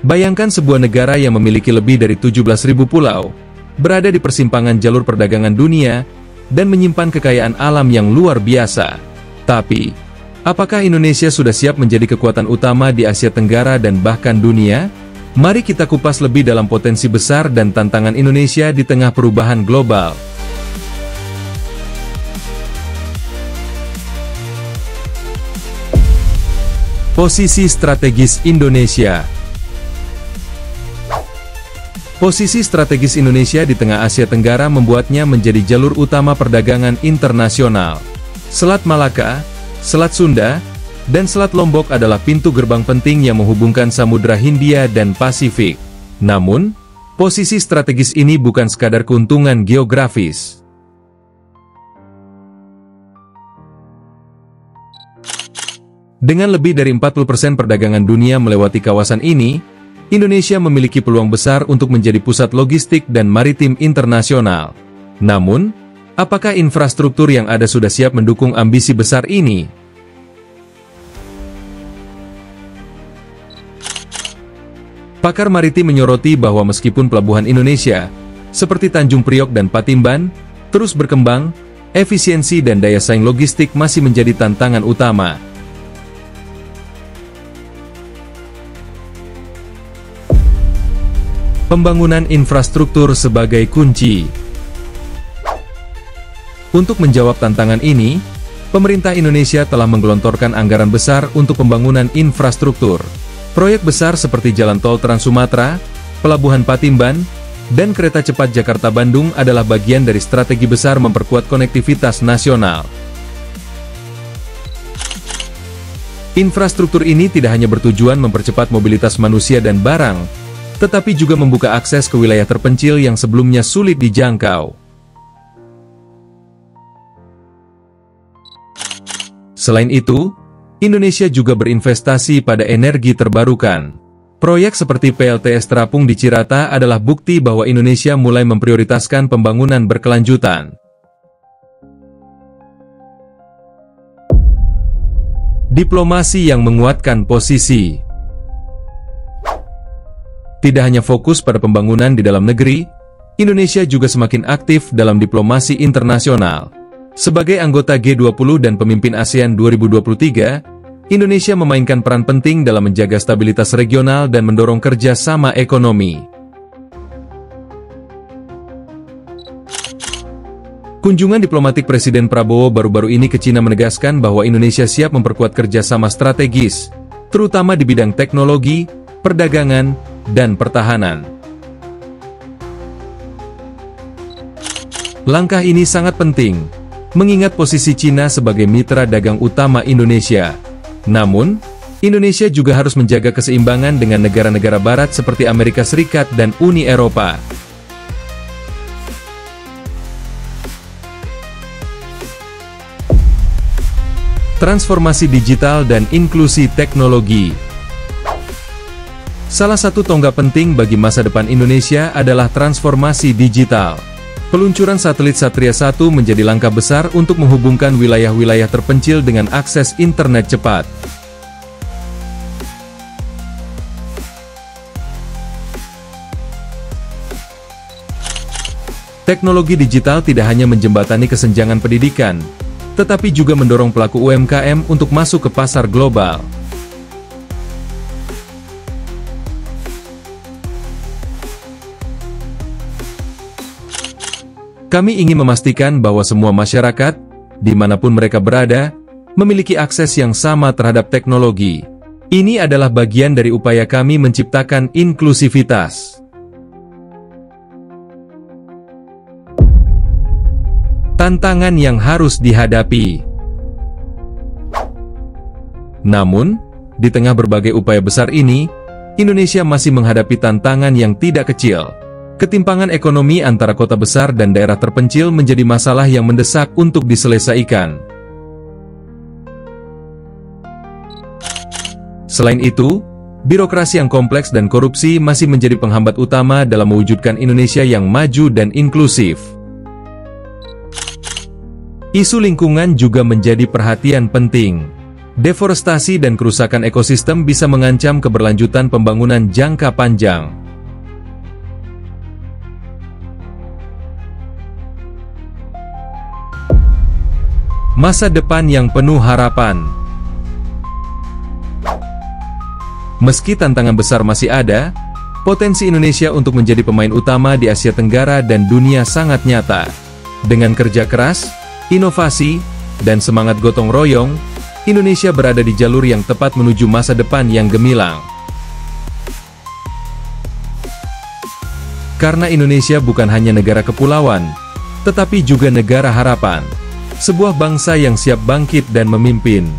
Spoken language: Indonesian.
Bayangkan sebuah negara yang memiliki lebih dari 17.000 pulau, berada di persimpangan jalur perdagangan dunia, dan menyimpan kekayaan alam yang luar biasa. Tapi, apakah Indonesia sudah siap menjadi kekuatan utama di Asia Tenggara dan bahkan dunia? Mari kita kupas lebih dalam potensi besar dan tantangan Indonesia di tengah perubahan global. Posisi strategis Indonesia. Posisi strategis Indonesia di tengah Asia Tenggara membuatnya menjadi jalur utama perdagangan internasional. Selat Malaka, Selat Sunda, dan Selat Lombok adalah pintu gerbang penting yang menghubungkan Samudra Hindia dan Pasifik. Namun, posisi strategis ini bukan sekadar keuntungan geografis. Dengan lebih dari 40% perdagangan dunia melewati kawasan ini, Indonesia memiliki peluang besar untuk menjadi pusat logistik dan maritim internasional. Namun, apakah infrastruktur yang ada sudah siap mendukung ambisi besar ini? Pakar maritim menyoroti bahwa meskipun pelabuhan Indonesia, seperti Tanjung Priok dan Patimban, terus berkembang, efisiensi dan daya saing logistik masih menjadi tantangan utama. Pembangunan infrastruktur sebagai kunci. Untuk menjawab tantangan ini, pemerintah Indonesia telah menggelontorkan anggaran besar untuk pembangunan infrastruktur. Proyek besar seperti Jalan Tol Trans Sumatera, Pelabuhan Patimban, dan Kereta Cepat Jakarta-Bandung adalah bagian dari strategi besar memperkuat konektivitas nasional. Infrastruktur ini tidak hanya bertujuan mempercepat mobilitas manusia dan barang, tetapi juga membuka akses ke wilayah terpencil yang sebelumnya sulit dijangkau. Selain itu, Indonesia juga berinvestasi pada energi terbarukan. Proyek seperti PLTS Terapung di Cirata adalah bukti bahwa Indonesia mulai memprioritaskan pembangunan berkelanjutan. Diplomasi yang menguatkan posisi. Tidak hanya fokus pada pembangunan di dalam negeri, Indonesia juga semakin aktif dalam diplomasi internasional. Sebagai anggota G20 dan pemimpin ASEAN 2023, Indonesia memainkan peran penting dalam menjaga stabilitas regional dan mendorong kerjasama ekonomi. Kunjungan diplomatik Presiden Prabowo baru-baru ini ke Cina menegaskan bahwa Indonesia siap memperkuat kerjasama strategis, terutama di bidang teknologi, perdagangan, dan pertahanan. Langkah ini sangat penting, mengingat posisi Cina sebagai mitra dagang utama Indonesia. Namun, Indonesia juga harus menjaga keseimbangan dengan negara-negara barat seperti Amerika Serikat dan Uni Eropa. Transformasi digital dan inklusi teknologi. Salah satu tonggak penting bagi masa depan Indonesia adalah transformasi digital. Peluncuran satelit Satria 1 menjadi langkah besar untuk menghubungkan wilayah-wilayah terpencil dengan akses internet cepat. Teknologi digital tidak hanya menjembatani kesenjangan pendidikan, tetapi juga mendorong pelaku UMKM untuk masuk ke pasar global. Kami ingin memastikan bahwa semua masyarakat, dimanapun mereka berada, memiliki akses yang sama terhadap teknologi. Ini adalah bagian dari upaya kami menciptakan inklusivitas. Tantangan yang harus dihadapi. Namun, di tengah berbagai upaya besar ini, Indonesia masih menghadapi tantangan yang tidak kecil. Ketimpangan ekonomi antara kota besar dan daerah terpencil menjadi masalah yang mendesak untuk diselesaikan. Selain itu, birokrasi yang kompleks dan korupsi masih menjadi penghambat utama dalam mewujudkan Indonesia yang maju dan inklusif. Isu lingkungan juga menjadi perhatian penting. Deforestasi dan kerusakan ekosistem bisa mengancam keberlanjutan pembangunan jangka panjang. Masa depan yang penuh harapan. Meski tantangan besar masih ada, potensi Indonesia untuk menjadi pemain utama di Asia Tenggara dan dunia sangat nyata. Dengan kerja keras, inovasi, dan semangat gotong royong, Indonesia berada di jalur yang tepat menuju masa depan yang gemilang. Karena Indonesia bukan hanya negara kepulauan, tetapi juga negara harapan. Sebuah bangsa yang siap bangkit dan memimpin.